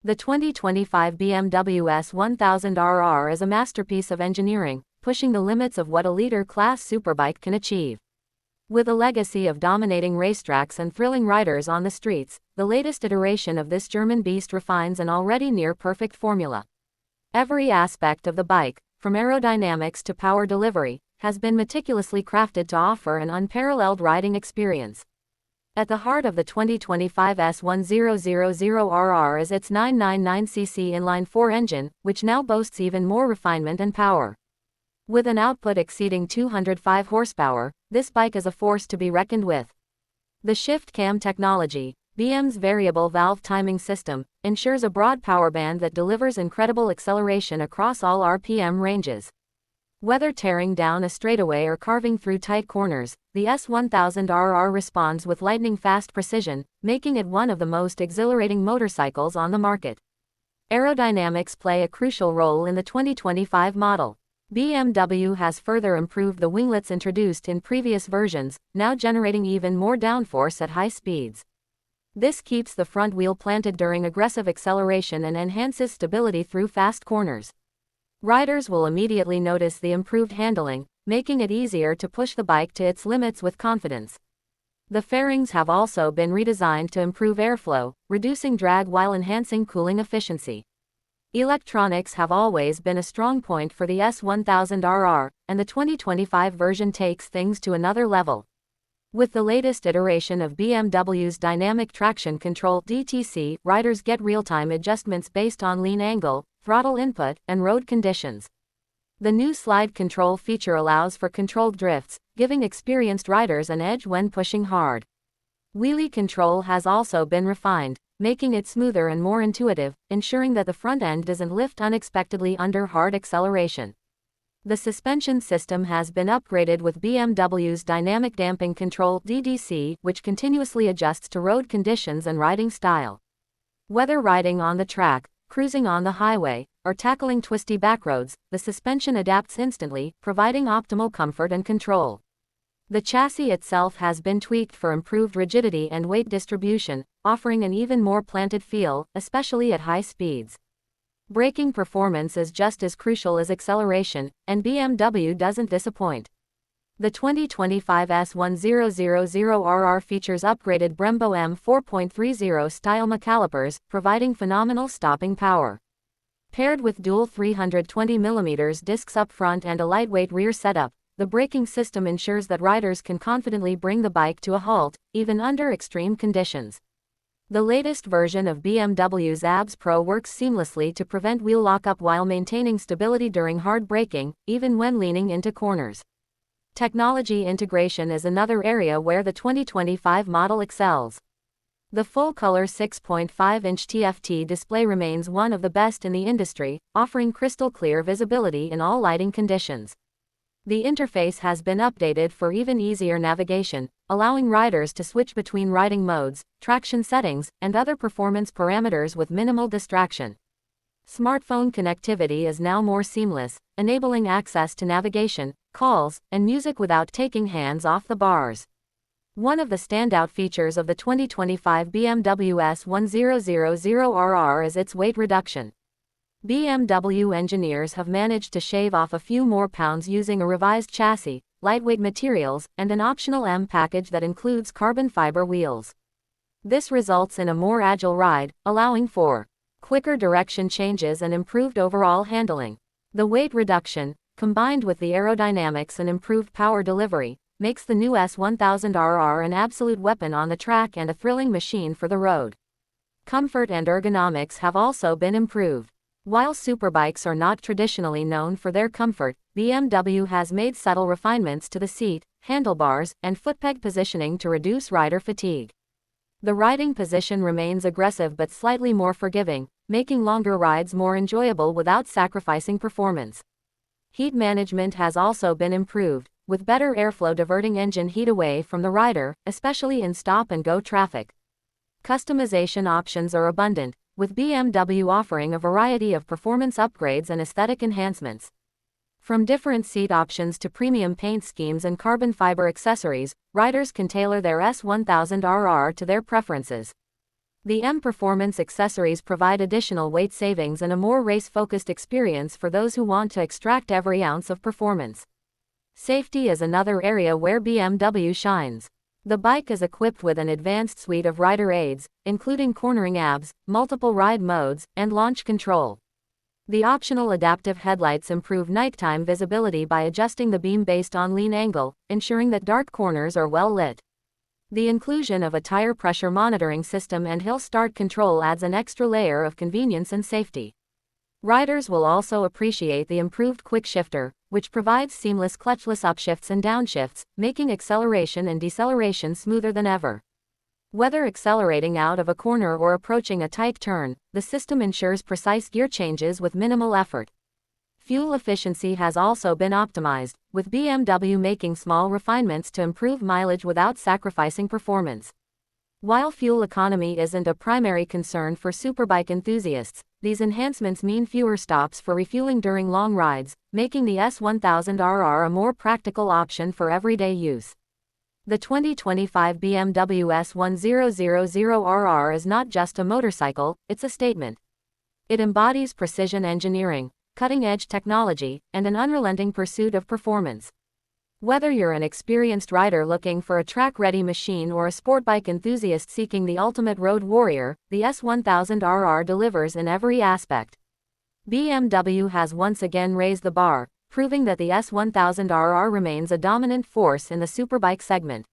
The 2025 BMW S1000 RR is a masterpiece of engineering, pushing the limits of what a leader-class superbike can achieve. With a legacy of dominating racetracks and thrilling riders on the streets, the latest iteration of this German beast refines an already near-perfect formula. Every aspect of the bike, from aerodynamics to power delivery, has been meticulously crafted to offer an unparalleled riding experience. At the heart of the 2025 S1000 RR is its 999cc inline-4 engine, which now boasts even more refinement and power. With an output exceeding 205 horsepower, this bike is a force to be reckoned with. The shift cam technology, BM's variable valve timing system, ensures a broad power band that delivers incredible acceleration across all RPM ranges. Whether tearing down a straightaway or carving through tight corners, the S1000 RR responds with lightning-fast precision, making it one of the most exhilarating motorcycles on the market. Aerodynamics play a crucial role in the 2025 model. BMW has further improved the winglets introduced in previous versions, now generating even more downforce at high speeds. This keeps the front wheel planted during aggressive acceleration and enhances stability through fast corners. Riders will immediately notice the improved handling, making it easier to push the bike to its limits with confidence. The fairings have also been redesigned to improve airflow, reducing drag while enhancing cooling efficiency. Electronics have always been a strong point for the S1000 RR, and the 2025 version takes things to another level. With the latest iteration of BMW's Dynamic Traction Control (DTC), riders get real-time adjustments based on lean angle, throttle input, and road conditions. The new slide control feature allows for controlled drifts, giving experienced riders an edge when pushing hard. Wheelie control has also been refined, making it smoother and more intuitive, ensuring that the front end doesn't lift unexpectedly under hard acceleration. The suspension system has been upgraded with BMW's Dynamic Damping Control (DDC), which continuously adjusts to road conditions and riding style. Whether riding on the track, cruising on the highway, or tackling twisty backroads, the suspension adapts instantly, providing optimal comfort and control. The chassis itself has been tweaked for improved rigidity and weight distribution, offering an even more planted feel, especially at high speeds. Braking performance is just as crucial as acceleration, and BMW doesn't disappoint. The 2025 S1000 RR features upgraded Brembo M4.30 style calipers, providing phenomenal stopping power. Paired with dual 320mm discs up front and a lightweight rear setup, the braking system ensures that riders can confidently bring the bike to a halt, even under extreme conditions. The latest version of BMW's ABS Pro works seamlessly to prevent wheel lockup while maintaining stability during hard braking, even when leaning into corners. Technology integration is another area where the 2025 model excels. The full-color 6.5-inch TFT display remains one of the best in the industry, offering crystal-clear visibility in all lighting conditions. The interface has been updated for even easier navigation, allowing riders to switch between riding modes, traction settings, and other performance parameters with minimal distraction. Smartphone connectivity is now more seamless, enabling access to navigation, calls, and music without taking hands off the bars. One of the standout features of the 2025 BMW S1000 RR is its weight reduction. BMW engineers have managed to shave off a few more pounds using a revised chassis, lightweight materials, and an optional M package that includes carbon fiber wheels. This results in a more agile ride, allowing for quicker direction changes and improved overall handling. The weight reduction, combined with the aerodynamics and improved power delivery, makes the new S1000 RR an absolute weapon on the track and a thrilling machine for the road. Comfort and ergonomics have also been improved. While superbikes are not traditionally known for their comfort, BMW has made subtle refinements to the seat, handlebars, and footpeg positioning to reduce rider fatigue. The riding position remains aggressive but slightly more forgiving, making longer rides more enjoyable without sacrificing performance. Heat management has also been improved, with better airflow diverting engine heat away from the rider, especially in stop-and-go traffic. Customization options are abundant, with BMW offering a variety of performance upgrades and aesthetic enhancements. From different seat options to premium paint schemes and carbon fiber accessories, riders can tailor their S1000 RR to their preferences. The M Performance accessories provide additional weight savings and a more race-focused experience for those who want to extract every ounce of performance. Safety is another area where BMW shines. The bike is equipped with an advanced suite of rider aids, including cornering ABS, multiple ride modes, and launch control. The optional adaptive headlights improve nighttime visibility by adjusting the beam based on lean angle, ensuring that dark corners are well lit. The inclusion of a tire pressure monitoring system and hill start control adds an extra layer of convenience and safety. Riders will also appreciate the improved quick shifter, which provides seamless clutchless upshifts and downshifts, making acceleration and deceleration smoother than ever. Whether accelerating out of a corner or approaching a tight turn, the system ensures precise gear changes with minimal effort. Fuel efficiency has also been optimized, with BMW making small refinements to improve mileage without sacrificing performance. While fuel economy isn't a primary concern for superbike enthusiasts, these enhancements mean fewer stops for refueling during long rides, making the S1000 RR a more practical option for everyday use. The 2025 BMW S1000 RR is not just a motorcycle, it's a statement. It embodies precision engineering, cutting-edge technology, and an unrelenting pursuit of performance. Whether you're an experienced rider looking for a track-ready machine or a sportbike enthusiast seeking the ultimate road warrior, the S1000 RR delivers in every aspect. BMW has once again raised the bar, proving that the S1000 RR remains a dominant force in the superbike segment.